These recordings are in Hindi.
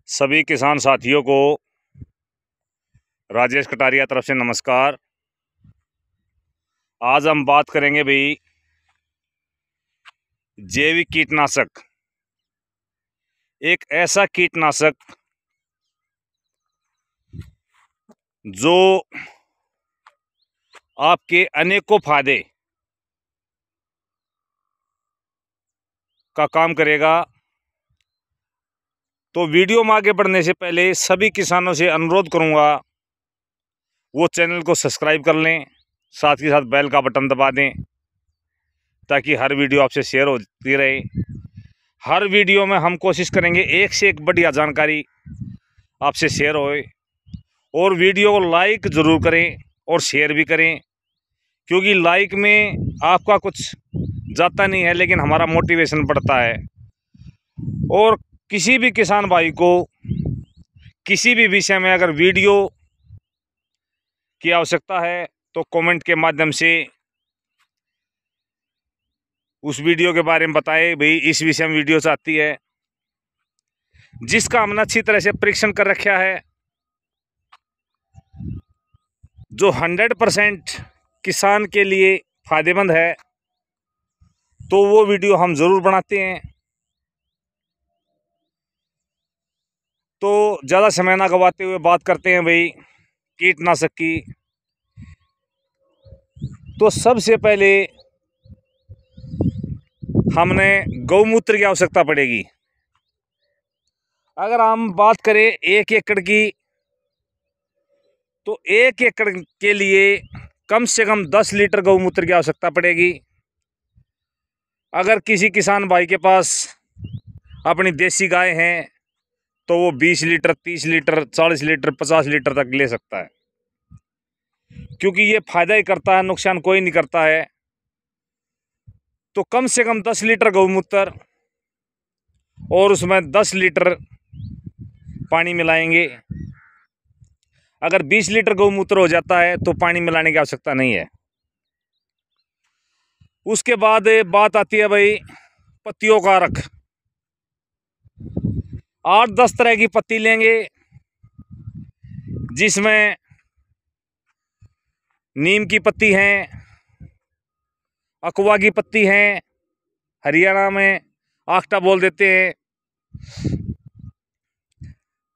सभी किसान साथियों को राजेश कटारिया तरफ से नमस्कार। आज हम बात करेंगे भाई जैविक कीटनाशक। एक ऐसा कीटनाशक जो आपके अनेकों फायदे का काम करेगा। तो वीडियो में आगे बढ़ने से पहले सभी किसानों से अनुरोध करूंगा वो चैनल को सब्सक्राइब कर लें, साथ ही साथ बेल का बटन दबा दें ताकि हर वीडियो आपसे शेयर होती रहे। हर वीडियो में हम कोशिश करेंगे एक से एक बढ़िया जानकारी आपसे शेयर होए। और वीडियो को लाइक ज़रूर करें और शेयर भी करें, क्योंकि लाइक में आपका कुछ जाता नहीं है लेकिन हमारा मोटिवेशन बढ़ता है। और किसी भी किसान भाई को किसी भी विषय में अगर वीडियो की आवश्यकता है तो कमेंट के माध्यम से उस वीडियो के बारे में बताएं, भाई इस विषय में वीडियो चाहती है, जिसका हमने अच्छी तरह से परीक्षण कर रखा है, जो 100% किसान के लिए फ़ायदेमंद है। तो वो वीडियो हम ज़रूर बनाते हैं। तो ज़्यादा समय ना गवाते हुए बात करते हैं भाई कीटनाशक की। तो सबसे पहले हमने गौमूत्र की आवश्यकता पड़ेगी। अगर हम बात करें 1 एकड़ की, तो 1 एकड़ के लिए कम से कम 10 लीटर गौमूत्र की आवश्यकता पड़ेगी। अगर किसी किसान भाई के पास अपनी देसी गाय हैं तो वो 20 लीटर, 30 लीटर, 40 लीटर, 50 लीटर तक ले सकता है, क्योंकि ये फ़ायदा ही करता है, नुकसान कोई नहीं करता है। तो कम से कम 10 लीटर गौमूत्र और उसमें 10 लीटर पानी मिलाएंगे। अगर 20 लीटर गौमूत्र हो जाता है तो पानी मिलाने की आवश्यकता नहीं है। उसके बाद बात आती है भाई पत्तियों का रख। 8-10 तरह की पत्ती लेंगे, जिसमें नीम की पत्ती है, अकवा की पत्ती है, हरियाणा में आखटा बोल देते हैं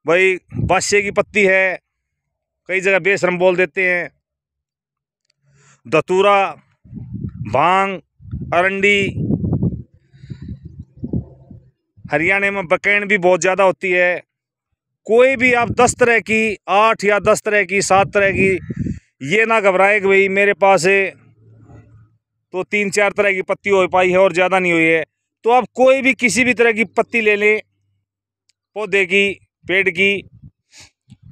भाई, बादशाह की पत्ती है, कई जगह बेशरम बोल देते हैं, धतूरा, भांग, अरंडी, हरियाणा में बकैन भी बहुत ज़्यादा होती है। कोई भी आप 10 तरह की, 8 या 10 तरह की, 7 तरह की, ये ना घबराए कि भाई मेरे पास है तो 3-4 तरह की पत्ती हो पाई है और ज़्यादा नहीं हुई है। तो आप कोई भी किसी भी तरह की पत्ती ले लें, पौधे की, पेड़ की,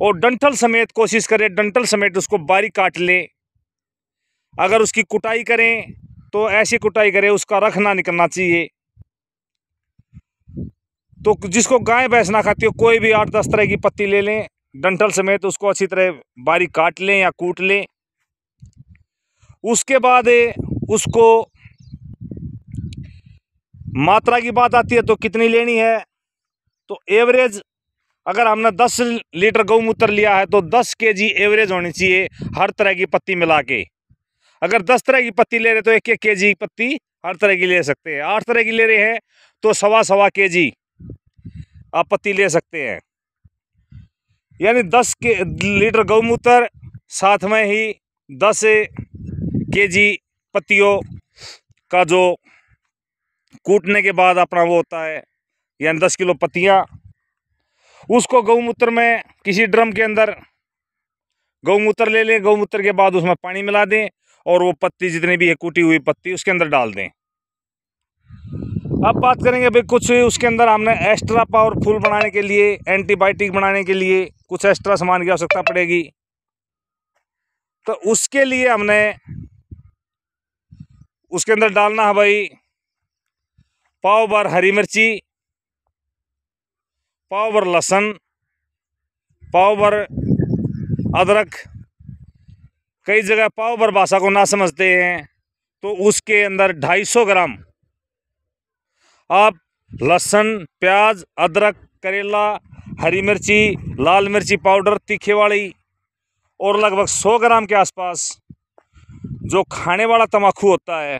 और डंठल समेत कोशिश करें, डंठल समेत उसको बारीक काट लें। अगर उसकी कुटाई करें तो ऐसी कुटाई करें उसका रख ना निकलना चाहिए। तो जिसको गाय भैंस ना खाती हो, कोई भी 8-10 तरह की पत्ती ले लें, डंठल समेत उसको अच्छी तरह बारीक काट लें या कूट लें। उसके बाद उसको मात्रा की बात आती है तो कितनी लेनी है। तो एवरेज अगर हमने 10 लीटर गौमूत्र लिया है तो 10 kg एवरेज होनी चाहिए हर तरह की पत्ती मिला के। अगर 10 तरह की पत्ती ले रहे तो 1-1 kg पत्ती हर तरह की ले सकते हैं। 8 तरह की ले रहे हैं तो 1.25 kg आप पत्ती ले सकते हैं। यानी 10 लीटर गौमूत्र, साथ में ही 10 kg पत्तियों का जो कूटने के बाद अपना वो होता है, यानी 10 किलो पत्तियाँ, उसको गौमूत्र में किसी ड्रम के अंदर गौमूत्र ले लें। गौमूत्र के बाद उसमें पानी मिला दें और वो पत्ती जितनी भी है कूटी हुई पत्ती उसके अंदर डाल दें। अब बात करेंगे भाई कुछ उसके अंदर हमने एक्स्ट्रा पावरफुल बनाने के लिए, एंटीबायोटिक बनाने के लिए कुछ एक्स्ट्रा सामान की आवश्यकता पड़ेगी। तो उसके लिए हमने उसके अंदर डालना है भाई पाव भर हरी मिर्ची, पाव भर लहसुन, पाव भर अदरक। कई जगह पाव भर भाषा को ना समझते हैं तो उसके अंदर 250 ग्राम आप लहसुन, प्याज, अदरक, करेला, हरी मिर्ची, लाल मिर्ची पाउडर तीखे वाली, और लगभग 100 ग्राम के आसपास जो खाने वाला तम्बाकू होता है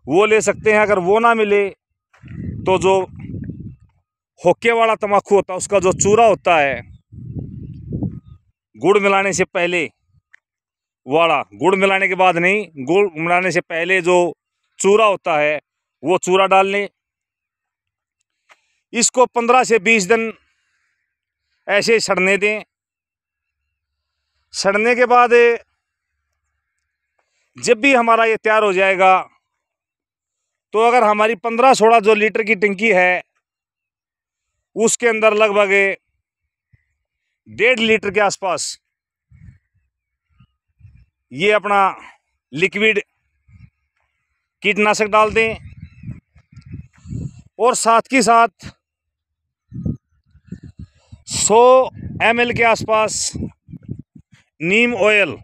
वो ले सकते हैं। अगर वो ना मिले तो जो हुक्के वाला तम्बाकू होता है उसका जो चूरा होता है, गुड़ मिलाने से पहले वाला, गुड़ मिलाने के बाद नहीं, गुड़ मिलाने से पहले जो चूरा होता है वो चूरा डाल लें। इसको 15 से 20 दिन ऐसे सड़ने दें। सड़ने के बाद जब भी हमारा ये तैयार हो जाएगा तो अगर हमारी 15-16 जो लीटर की टंकी है उसके अंदर लगभग 1.5 लीटर के आसपास ये अपना लिक्विड कीटनाशक डाल दें, और साथ के साथ 100 ml के आसपास नीम ऑयल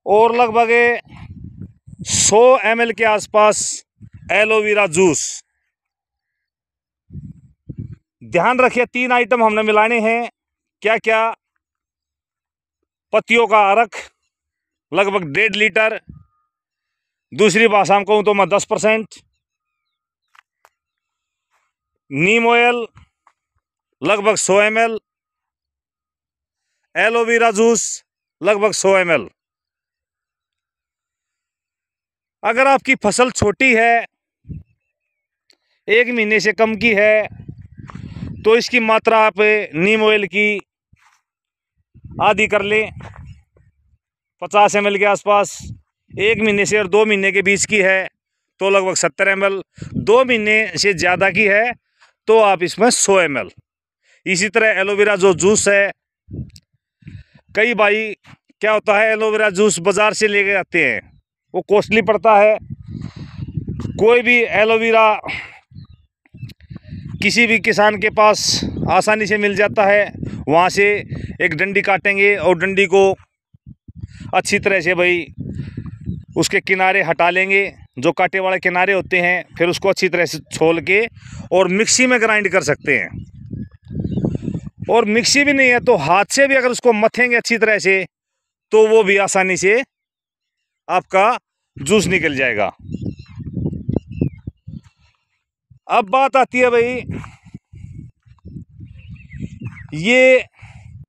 और लगभग 100 ml के आसपास एलोवेरा जूस। ध्यान रखिए 3 आइटम हमने मिलाने हैं। क्या क्या? पत्तियों का अरक लगभग 1.5 लीटर, दूसरी भाषा में कहूँ तो मैं 10%, नीम ऑयल लगभग 100 ml, एलोवेरा जूस लगभग 100 ml। अगर आपकी फसल छोटी है, 1 महीने से कम की है, तो इसकी मात्रा आप नीम ऑयल की आधी कर लें, 50 ml के आसपास। 1 महीने से और 2 महीने के बीच की है तो लगभग 70 ml। 2 महीने से ज़्यादा की है तो आप इसमें 100 ml। इसी तरह एलोवेरा जो जूस है, कई भाई क्या होता है, एलोवेरा जूस बाज़ार से लेके आते हैं, वो कॉस्टली पड़ता है। कोई भी एलोवेरा किसी भी किसान के पास आसानी से मिल जाता है, वहाँ से एक डंडी काटेंगे और डंडी को अच्छी तरह से भाई उसके किनारे हटा लेंगे, जो कांटे वाले किनारे होते हैं, फिर उसको अच्छी तरह से छोल के और मिक्सी में ग्राइंड कर सकते हैं। और मिक्सी भी नहीं है तो हाथ से भी अगर उसको मथेंगे अच्छी तरह से तो वो भी आसानी से आपका जूस निकल जाएगा। अब बात आती है भाई, ये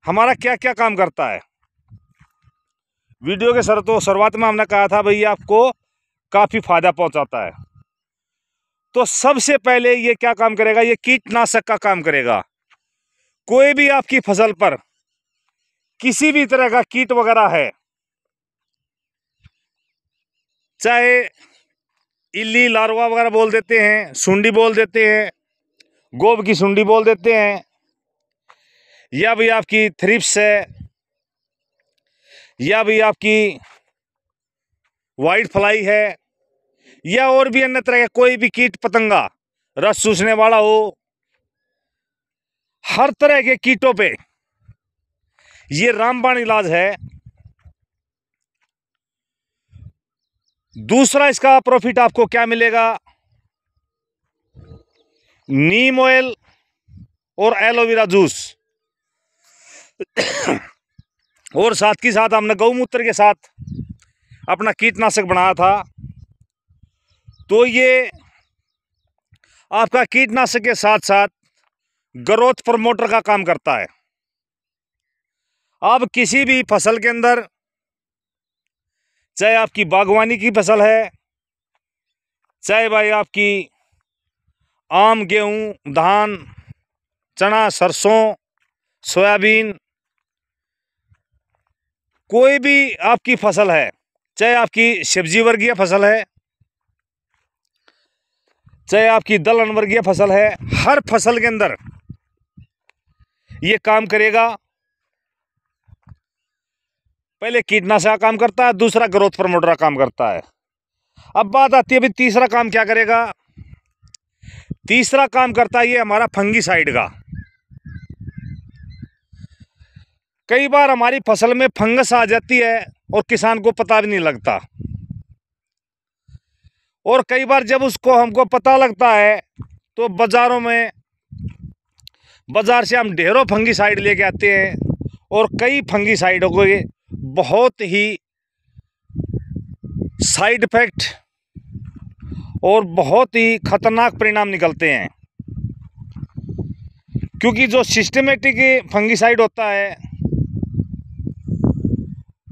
हमारा क्या क्या काम करता है। वीडियो के शुरुआत में हमने कहा था भाई आपको काफ़ी फायदा पहुंचाता है। तो सबसे पहले ये क्या काम करेगा, ये कीटनाशक का काम करेगा। कोई भी आपकी फसल पर किसी भी तरह का कीट वगैरह है, चाहे इल्ली लार्वा वगैरह बोल देते हैं, सुंडी बोल देते हैं, गोब की सुंडी बोल देते हैं, या भी आपकी थ्रिप्स है, या भी आपकी वाइट फ्लाई है, या और भी अन्य तरह का कोई भी कीट पतंगा रस चूसने वाला हो, हर तरह के कीटों पे ये रामबाण इलाज है। दूसरा इसका प्रॉफिट आपको क्या मिलेगा, नीम ऑयल और एलोवेरा जूस, और साथ के साथ हमने गौमूत्र के साथ अपना कीटनाशक बनाया था। तो ये आपका कीटनाशक के साथ साथ ग्रोथ प्रमोटर का काम करता है। अब किसी भी फसल के अंदर, चाहे आपकी बागवानी की फसल है, चाहे भाई आपकी आम, गेहूं, धान, चना, सरसों, सोयाबीन, कोई भी आपकी फसल है, चाहे आपकी सब्जी वर्गीय फसल है, चाहे आपकी दलहन वर्गीय फसल है, हर फसल के अंदर ये काम करेगा। पहले कीटनाशक का काम करता है, दूसरा ग्रोथ प्रमोटर का काम करता है। अब बात आती है अभी तीसरा काम क्या करेगा। तीसरा काम करता है ये हमारा फंगीसाइड का। कई बार हमारी फसल में फंगस आ जाती है और किसान को पता भी नहीं लगता, और कई बार जब उसको हमको पता लगता है तो बाज़ार से हम ढेरों फंगिसाइड लेके आते हैं और कई फंगिसाइडों के बहुत ही साइड इफ़ेक्ट और बहुत ही ख़तरनाक परिणाम निकलते हैं, क्योंकि जो सिस्टमेटिक फंगिसाइड होता है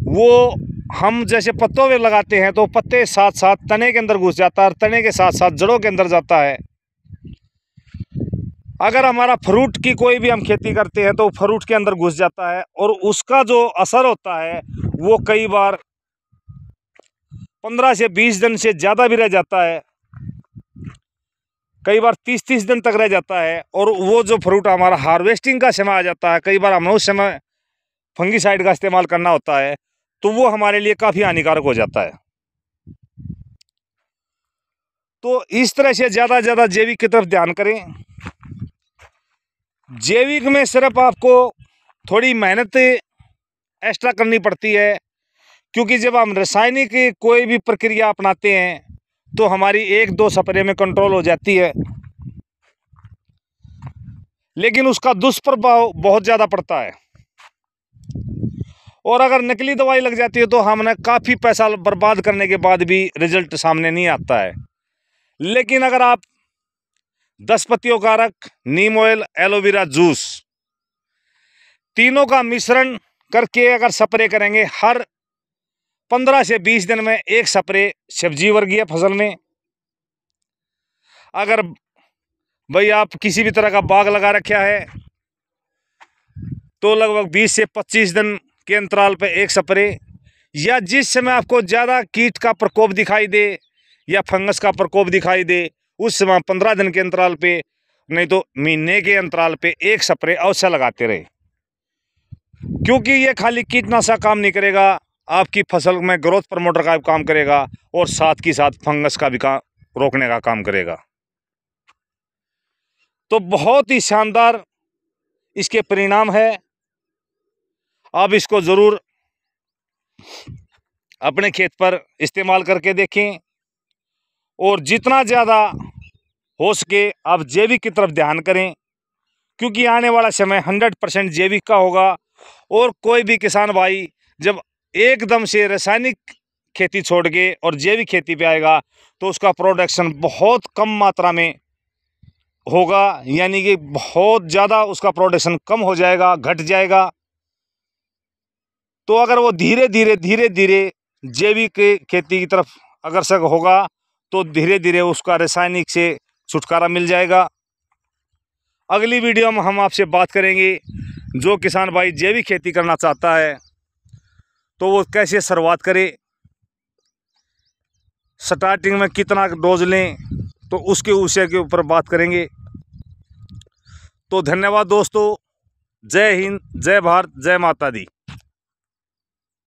वो हम जैसे पत्तों में लगाते हैं तो पत्ते के साथ साथ तने के अंदर घुस जाता है और तने के साथ साथ जड़ों के अंदर जाता है। अगर हमारा फ्रूट की कोई भी हम खेती करते हैं तो फ्रूट के अंदर घुस जाता है और उसका जो असर होता है वो कई बार 15 से 20 दिन से ज़्यादा भी रह जाता है, कई बार 30 दिन तक रह जाता है। और वो जो फ्रूट हमारा हार्वेस्टिंग का समय आ जाता है, कई बार हमें उस समय फंगिसाइड का इस्तेमाल करना होता है, तो वो हमारे लिए काफ़ी हानिकारक हो जाता है। तो इस तरह से ज़्यादा से ज़्यादा जैविक की तरफ ध्यान करें। जैविक में सिर्फ आपको थोड़ी मेहनत एक्स्ट्रा करनी पड़ती है, क्योंकि जब हम रासायनिक कोई भी प्रक्रिया अपनाते हैं तो हमारी 1-2 स्प्रे में कंट्रोल हो जाती है, लेकिन उसका दुष्प्रभाव बहुत ज़्यादा पड़ता है। और अगर नकली दवाई लग जाती है तो हमने काफ़ी पैसा बर्बाद करने के बाद भी रिजल्ट सामने नहीं आता है। लेकिन अगर आप 10 पत्तियों का रख, नीम ऑयल, एलोवेरा जूस, तीनों का मिश्रण करके अगर स्प्रे करेंगे, हर 15 से 20 दिन में एक स्प्रे सब्जी वर्गीय फसल में। अगर भाई आप किसी भी तरह का बाग लगा रखा है तो लगभग 20 से 25 दिन के अंतराल पे एक स्प्रे, या जिस समय आपको ज़्यादा कीट का प्रकोप दिखाई दे या फंगस का प्रकोप दिखाई दे उस समय 15 दिन के अंतराल पे, नहीं तो महीने के अंतराल पे एक स्प्रे अवश्य लगाते रहे, क्योंकि ये खाली कीटनाशक काम नहीं करेगा, आपकी फसल में ग्रोथ प्रमोटर का भी काम करेगा और साथ ही साथ फंगस का भी रोकने का काम करेगा। तो बहुत ही शानदार इसके परिणाम है। आप इसको ज़रूर अपने खेत पर इस्तेमाल करके देखें और जितना ज़्यादा हो सके आप जैविक की तरफ ध्यान करें, क्योंकि आने वाला समय 100% जैविक का होगा। और कोई भी किसान भाई जब एकदम से रासायनिक खेती छोड़ के और जैविक खेती पे आएगा तो उसका प्रोडक्शन बहुत कम मात्रा में होगा, यानी कि बहुत ज़्यादा उसका प्रोडक्शन कम हो जाएगा, घट जाएगा। तो अगर वो धीरे धीरे जैविक खेती की तरफ अग्रसर होगा तो धीरे धीरे उसका रासायनिक से छुटकारा मिल जाएगा। अगली वीडियो में हम आपसे बात करेंगे, जो किसान भाई जैविक खेती करना चाहता है तो वो कैसे शुरुआत करे, स्टार्टिंग में कितना डोज लें, तो उसके विषय के ऊपर बात करेंगे। तो धन्यवाद दोस्तों, जय हिंद, जय भारत, जय माता दी।